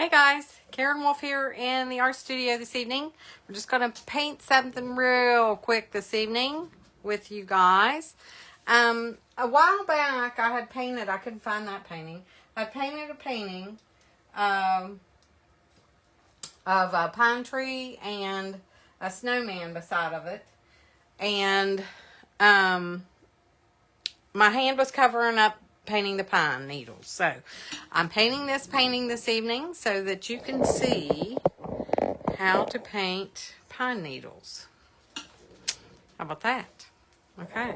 Hey guys, Karen Wolf here in the art studio this evening. We're just going to paint something real quick this evening with you guys. A while back I had painted, I couldn't find that painting. I painted a painting of a pine tree and a snowman beside of it. And my hand was covering up painting the pine needles. So I'm painting this painting this evening so that you can see how to paint pine needles. How about that? Okay.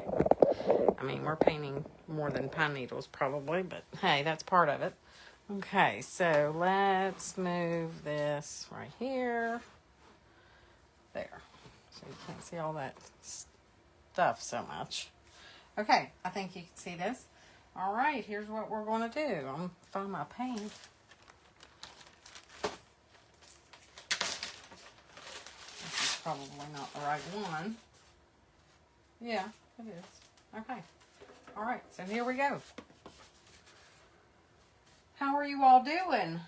I mean, we're painting more than pine needles probably, but hey, that's part of it. Okay, so let's move this right here. There. So you can't see all that stuff so much. Okay, I think you can see this. All right, here's what we're going to do. I'm going to find my paint. This is probably not the right one. Yeah, it is. Okay. All right, so here we go. How are you all doing?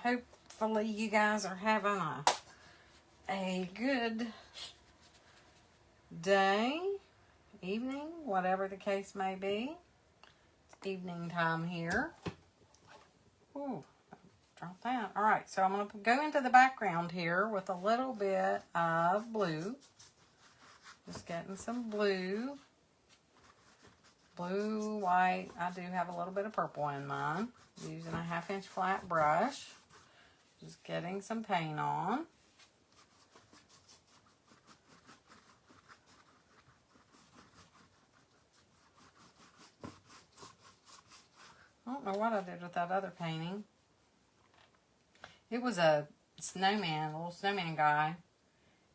Hopefully you guys are having a good day, evening, whatever the case may be. It's evening time here. Ooh, drop that. All right, so I'm going to go into the background here with a little bit of blue. Just getting some blue. Blue, white. I do have a little bit of purple in mine. Using a 1/2-inch flat brush. Just getting some paint on. I don't know what I did with that other painting. It was a snowman, a little snowman guy,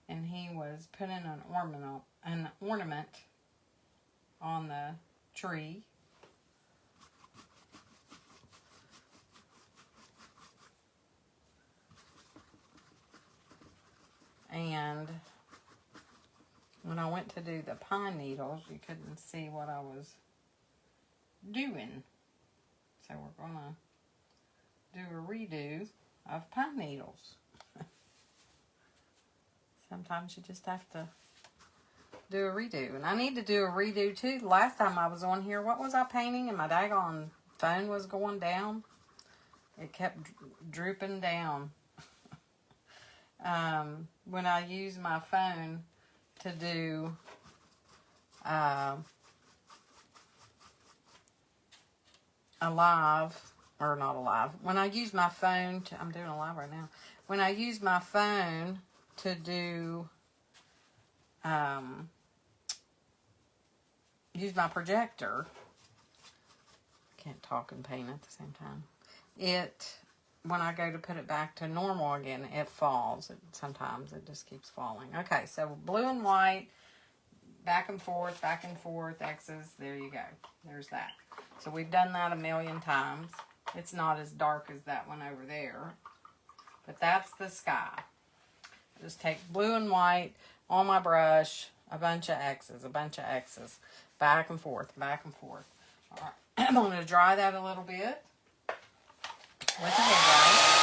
and he was putting an ornament on the tree. And when I went to do the pine needles, you couldn't see what I was doing. So we're going to do a redo of pine needles. Sometimes you just have to do a redo. And I need to do a redo too. The last time I was on here, what was I painting? And my daggone phone was going down. It kept drooping down. When I use my phone to do a live, or not a live, when I use my phone to, I'm doing a live right now, when I use my phone to do, use my projector, can't talk and paint at the same time, when I go to put it back to normal again, it falls. Sometimes it just keeps falling. Okay, so blue and white, back and forth, X's. There you go. There's that. So we've done that a million times. It's not as dark as that one over there. But that's the sky. I just take blue and white on my brush, a bunch of X's. Back and forth. All right. I'm going to dry that a little bit with a hairdryer.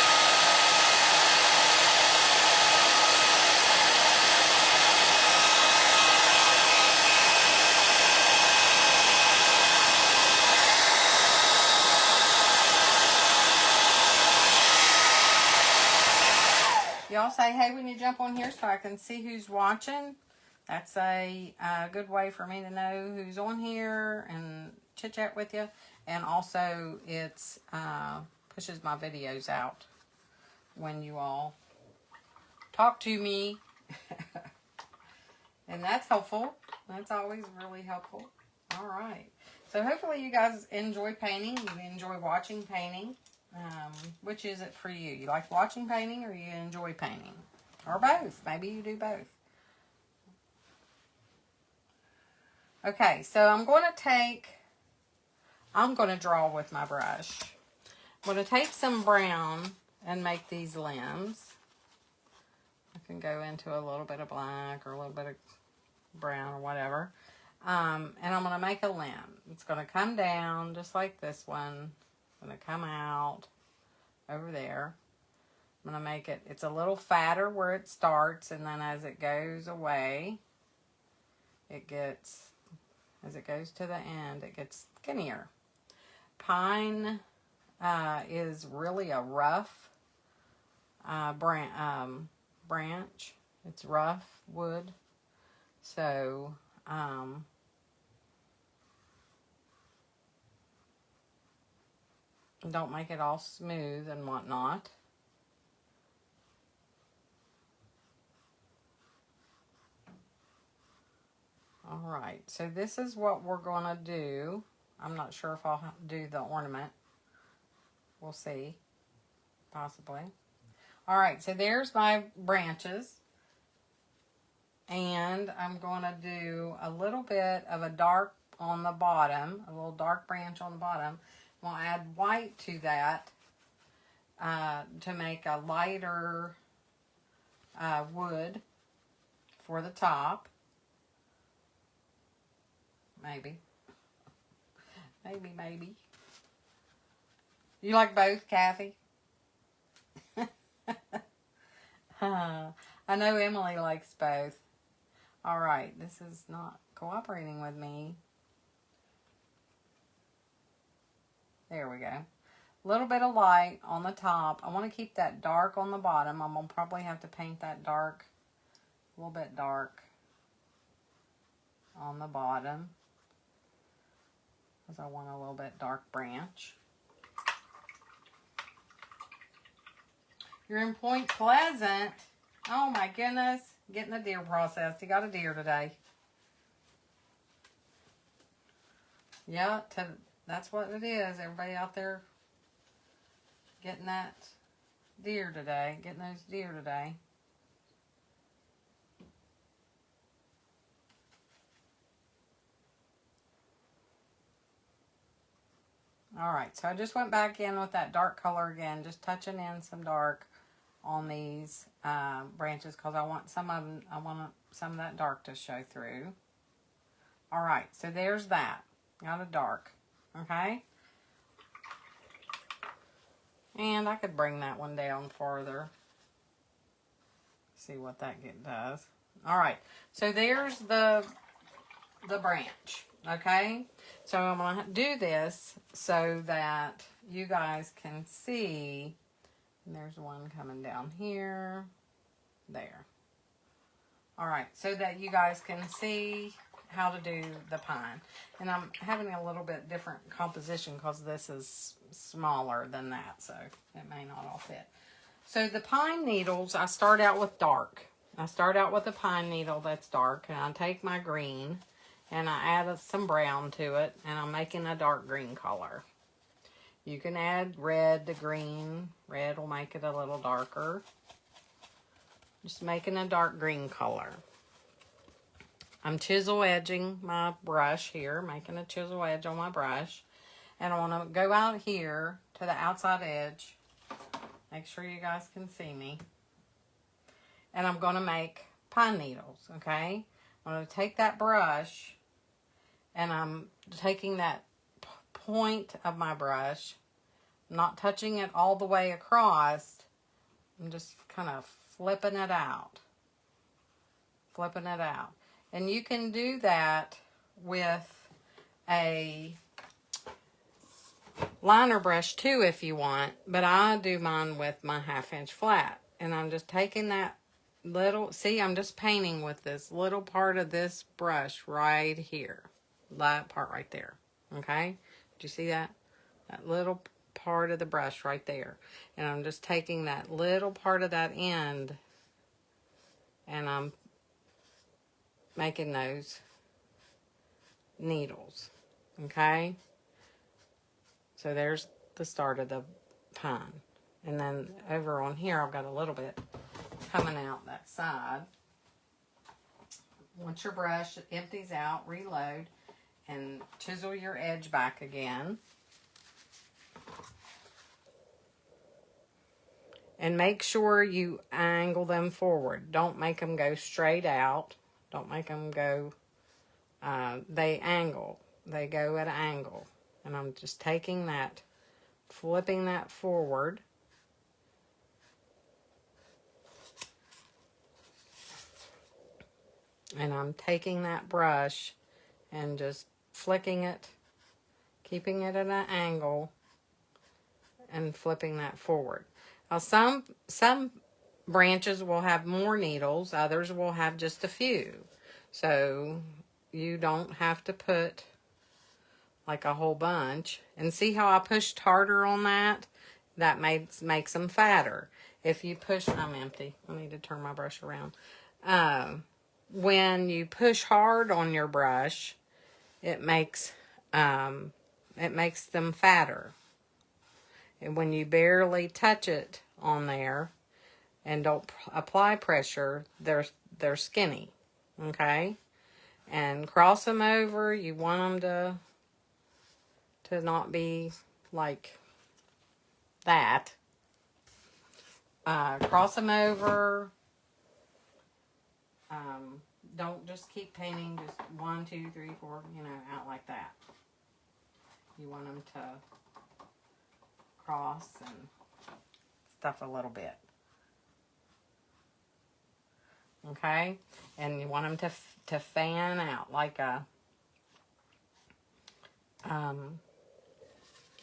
Y'all say hey when you jump on here so I can see who's watching. That's a good way for me to know who's on here and chit chat with you. And also it's pushes my videos out when you all talk to me. And that's helpful. That's always really helpful. All right. So hopefully you guys enjoy painting. You enjoy watching painting. Which is it for you? You like watching painting or you enjoy painting? Or both. Maybe you do both. Okay, so I'm going to draw with my brush. I'm going to take some brown and make these limbs. I can go into a little bit of black or a little bit of brown or whatever. And I'm going to make a limb. It's going to come down just like this one. It's going to come out over there. I'm going to make it, it's a little fatter where it starts, and then as it goes away, it gets, as it goes to the end, it gets skinnier. Pine is really a rough branch. It's rough wood. So, don't make it all smooth and whatnot. Alright, so this is what we're going to do. I'm not sure if I'll do the ornament. We'll see. Possibly. Alright, so there's my branches. And I'm going to do a little bit of a dark on the bottom. A little dark branch on the bottom. We'll add white to that to make a lighter wood for the top. Maybe. Maybe. You like both, Kathy? I know Emily likes both. Alright, this is not cooperating with me. There we go. A little bit of light on the top. I want to keep that dark on the bottom. I'm going to probably have to paint that dark, a little bit dark on the bottom, because I want a little bit dark branch. You're in Point Pleasant. Oh my goodness. Getting the deer processed. You got a deer today. Yeah, that's what it is. Everybody out there getting that deer today. Getting those deer today. Alright, so I just went back in with that dark color again. Just touching in some dark on these branches, because I want some of them, some of that dark to show through. Alright, so there's that. Got a dark. Okay? And I could bring that one down further. See what that does. Alright, so there's the branch. Okay? So I'm going to do this so that you guys can see. And there's one coming down here. There. Alright, so that you guys can see how to do the pine. And I'm having a little bit different composition because this is smaller than that, so it may not all fit. So the pine needles, I start out with dark. I start out with a pine needle that's dark, and I take my green and I add some brown to it, and I'm making a dark green color. You can add red to green. Red will make it a little darker. Just making a dark green color. I'm chisel edging my brush here, making a chisel edge on my brush. And I want to go out here to the outside edge. Make sure you guys can see me. And I'm going to make pine needles, okay? I'm going to take that brush, and I'm taking that point of my brush, not touching it all the way across. I'm just kind of flipping it out. Flipping it out. And you can do that with a liner brush too if you want, but I do mine with my 1/2 inch flat. And I'm just taking that little, see, I'm just painting with this little part of this brush right here. That part right there. Okay? Do you see that? That little part of the brush right there. And I'm just taking that little part of that end, and I'm making those needles. Okay? So there's the start of the pine. And then over on here, I've got a little bit coming out that side. Once your brush empties out, reload and chisel your edge back again. And make sure you angle them forward. Don't make them go straight out. Don't make them go they angle. They go at an angle. And I'm just taking that, flipping that forward. And I'm taking that brush and just flicking it, keeping it at an angle, and flipping that forward. Now some branches will have more needles, others will have just a few. So you don't have to put like a whole bunch. And see how I pushed harder on that? That makes them fatter. If you push, I'm empty. I need to turn my brush around. When you push hard on your brush, it makes them fatter. And when you barely touch it on there and don't apply pressure, they're skinny. Okay? And cross them over. You want them to not be like that. Cross them over. Don't just keep painting just 1, 2, 3, 4, out like that. You want them to cross and stuff a little bit. Okay? And you want them to fan out like a,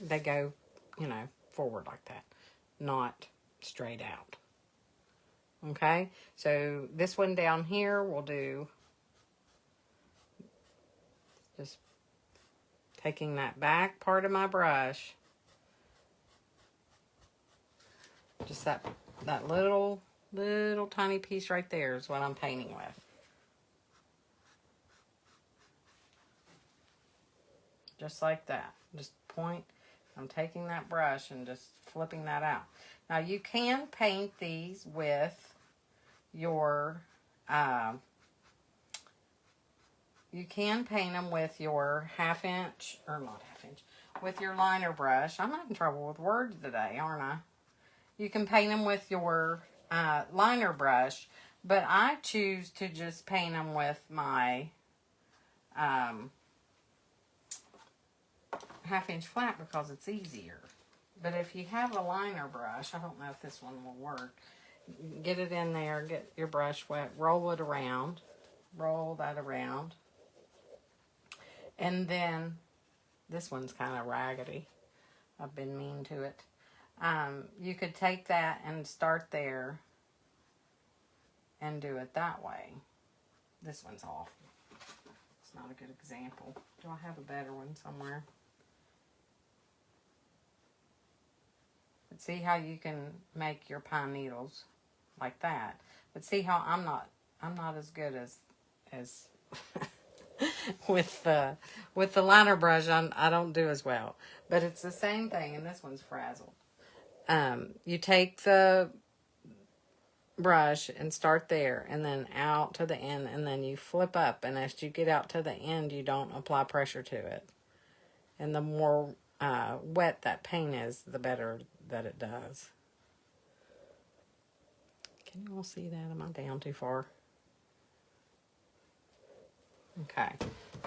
they go, forward like that, not straight out. Okay, so this one down here we'll do just taking that back part of my brush, just that little tiny piece right there is what I'm painting with. Just like that. Just point. I'm taking that brush and just flipping that out. Now you can paint these with your, you can paint them with your with your liner brush. I'm having trouble with words today, aren't I? You can paint them with your liner brush, but I choose to just paint them with my 1/2" flat because it's easier. But if you have a liner brush, I don't know if this one will work. Get it in there, get your brush wet, roll it around, roll that around. And then, this one's kind of raggedy. I've been mean to it. You could take that and start there and do it that way. This one's off. It's not a good example. Do I have a better one somewhere? But see how you can make your pine needles like that. But see how I'm not as good as with the liner brush. I don't do as well. But it's the same thing, and this one's frazzled. You take the brush and start there, and then out to the end, and then you flip up. And as you get out to the end, you don't apply pressure to it. And the more wet that paint is, the better that it does. Can you all see that? Am I down too far? Okay.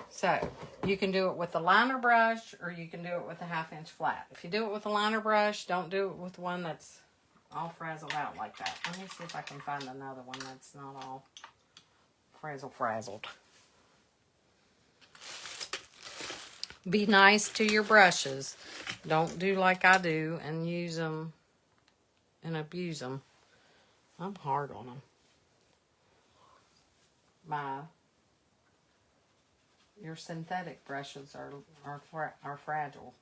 So, you can do it with a liner brush, or you can do it with a 1/2" flat. If you do it with a liner brush, don't do it with one that's all frazzled out like that. Let me see if I can find another one that's not all frazzled. Be nice to your brushes. Don't do like I do and use them and abuse them. I'm hard on them. Your synthetic brushes are fragile.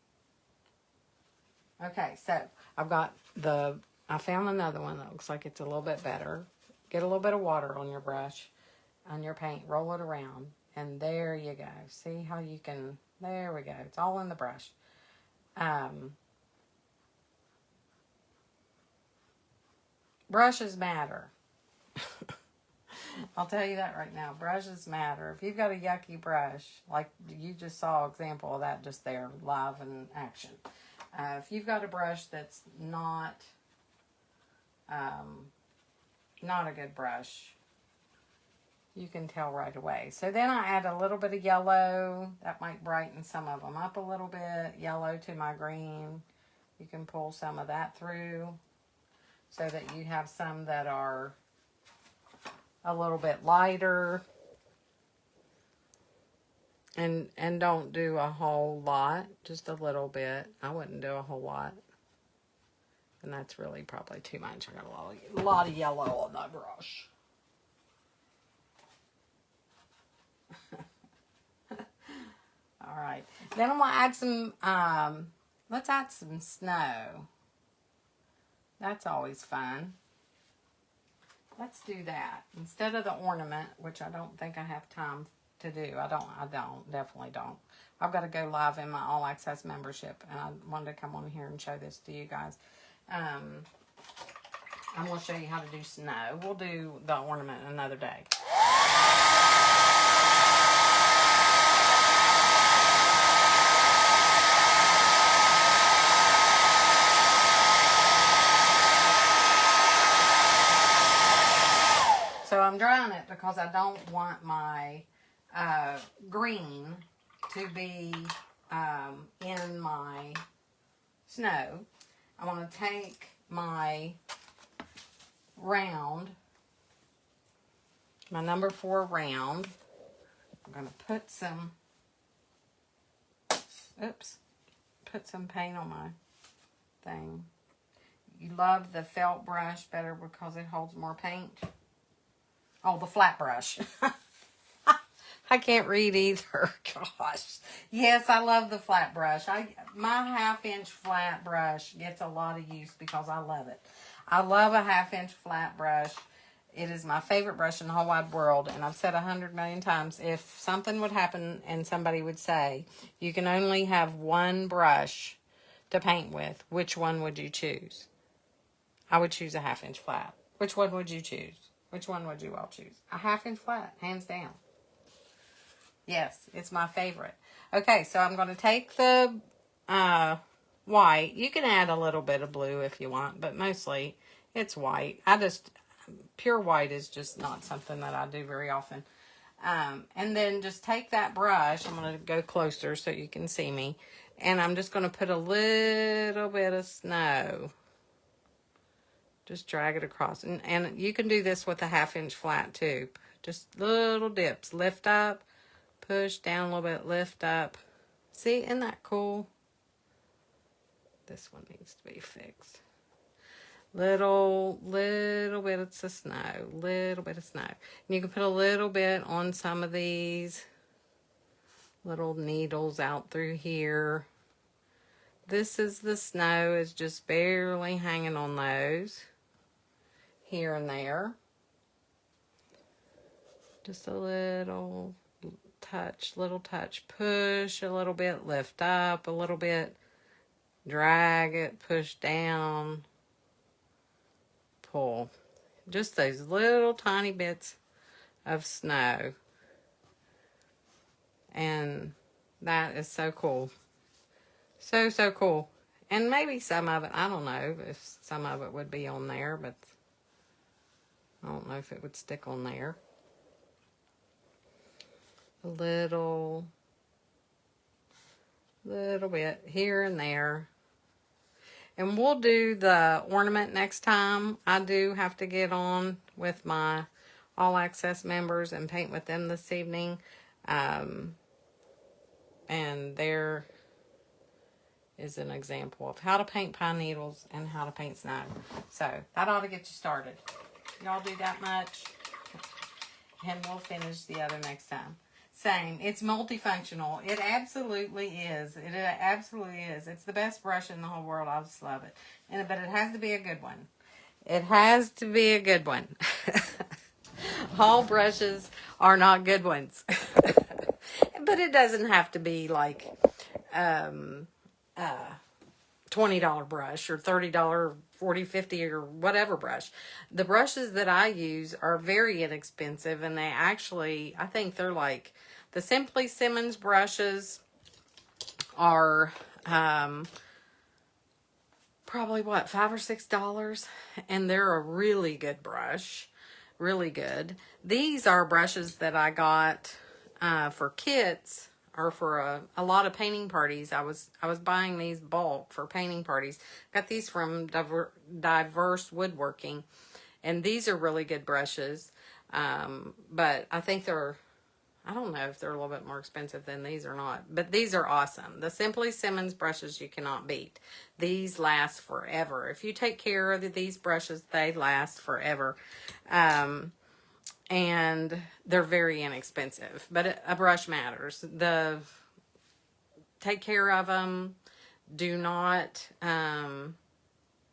Okay, so I found another one that looks like it's a little bit better. Get a little bit of water on your brush, on your paint, roll it around, and there you go. See how you can, there we go. It's all in the brush. Brushes matter. I'll tell you that right now. Brushes matter. If you've got a yucky brush, like you just saw an example of that just there, live in action. If you've got a brush that's not a good brush, You can tell right away. So then I add a little bit of yellow. That might brighten some of them up a little bit. Yellow to my green. You can pull some of that through so that you have some that are a little bit lighter. And don't do a whole lot, just a little bit. I wouldn't do a whole lot. And that's really probably too much. I got a lot of yellow on that brush. All right. Then I'm going to add some, let's add some snow. That's always fun. Let's do that. Instead of the ornament, which I don't think I have time to do. Definitely don't. I've got to go live in my All Access membership, and I wanted to come on here and show this to you guys. I'm going to show you how to do snow. We'll do the ornament another day. So I'm drying it because I don't want my green to be in my snow. I want to take my round, my number 4 round. I'm going to put some, put some paint on my thing. You love the felt brush better because it holds more paint. Oh, the flat brush. I can't read either. Gosh. Yes, I love the flat brush. My 1/2-inch flat brush gets a lot of use because I love it. I love a 1/2-inch flat brush. It is my favorite brush in the whole wide world. And I've said 100 million times, if something would happen and somebody would say, you can only have one brush to paint with, which one would you choose? I would choose a 1/2-inch flat. Which one would you choose? Which one would you all choose? A 1/2-inch flat, hands down. Yes, it's my favorite. Okay, so I'm going to take the white. You can add a little bit of blue if you want, but mostly it's white. Pure white is just not something that I do very often. And then just take that brush. I'm going to go closer so you can see me. And I'm just going to put a little bit of snow. Just drag it across. And you can do this with a 1/2-inch flat too. Just little dips. Lift up, push down a little bit, lift up. See, isn't that cool? This one needs to be fixed. Little bits of snow. Little bit of snow. And you can put a little bit on some of these little needles out through here. This is the snow. It's just barely hanging on those. Here and there. Just a little touch, push a little bit, lift up a little bit, drag it, push down, pull. Just those little tiny bits of snow. And that is so cool. So cool. And maybe some of it, I don't know if some of it would be on there, but I don't know if it would stick on there. A little bit here and there. And we'll do the ornament next time. I do have to get on with my All Access members and paint with them this evening. And there is an example of how to paint pine needles and how to paint snow. So that ought to get you started. Y'all do that much, and we'll finish the other next time. Same. It's multifunctional. It absolutely is. It absolutely is. It's the best brush in the whole world. I just love it. But it has to be a good one. It has to be a good one. All brushes are not good ones. But it doesn't have to be like $20 brush or $30, $40, $50 or whatever brush. The brushes that I use are very inexpensive, and they actually, I think they're like, the Simply Simmons brushes are probably what, $5 or $6, and they're a really good brush. really good. These are brushes that I got for kits, or for a lot of painting parties. I was buying these bulk for painting parties. Got these from Diverse Woodworking, and these are really good brushes. But I think I don't know if they're a little bit more expensive than these or not, but these are awesome. The Simply Simmons brushes you cannot beat. These last forever. If you take care of these brushes, they last forever. And they're very inexpensive, but a brush matters. Take care of them. Do not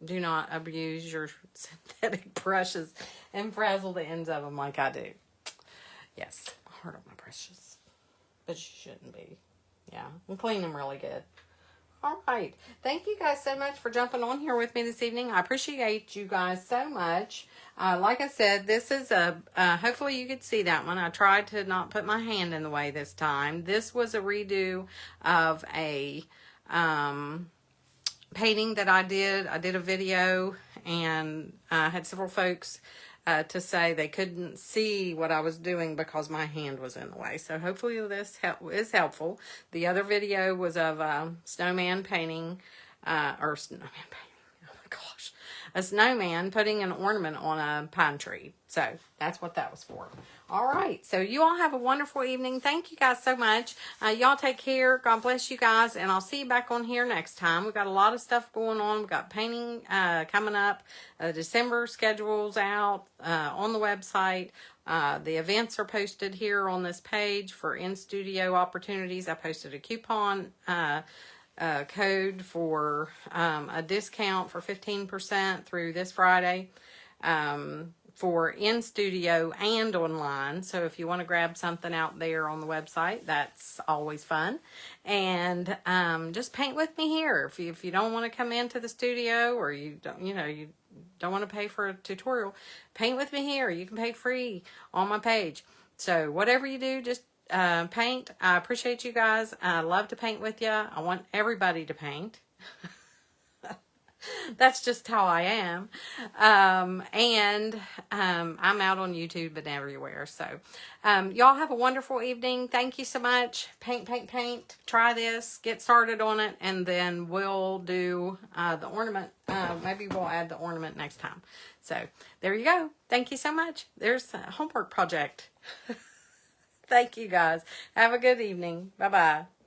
abuse your synthetic brushes and frazzle the ends of them like I do. Yes, hard on my brushes, but you shouldn't be. Yeah, and clean them really good. All right. Thank you guys so much for jumping on here with me this evening. I appreciate you guys so much. Like I said, this is hopefully you could see that one. I tried to not put my hand in the way this time. This was a redo of a painting that I did. I did a video, and I had several folks to say they couldn't see what I was doing because my hand was in the way. So hopefully this is helpful. The other video was of snowman painting, or snowman painting, oh my gosh, a snowman putting an ornament on a pine tree. So that's what that was for. All right, so you all have a wonderful evening. Thank you guys so much. Y'all take care. God bless you guys, and I'll see you back on here next time. We've got a lot of stuff going on. We've got painting coming up. December schedule's out on the website. The events are posted here on this page for in-studio opportunities. I posted a coupon code for a discount for 15% through this Friday. For in-studio and online. So if you want to grab something out there on the website, that's always fun. And just paint with me here. If you don't want to come into the studio, or you don't want to pay for a tutorial, paint with me here. You can pay free on my page. So whatever you do, just paint. I appreciate you guys. I love to paint with you. I want everybody to paint. That's just how I am. And I'm out on YouTube and everywhere. So y'all have a wonderful evening. Thank you so much. Paint, paint, paint. Try this. Get started on it. And then we'll do the ornament. Maybe we'll add the ornament next time. So there you go. Thank you so much. There's a homework project. Thank you guys. Have a good evening. Bye-bye.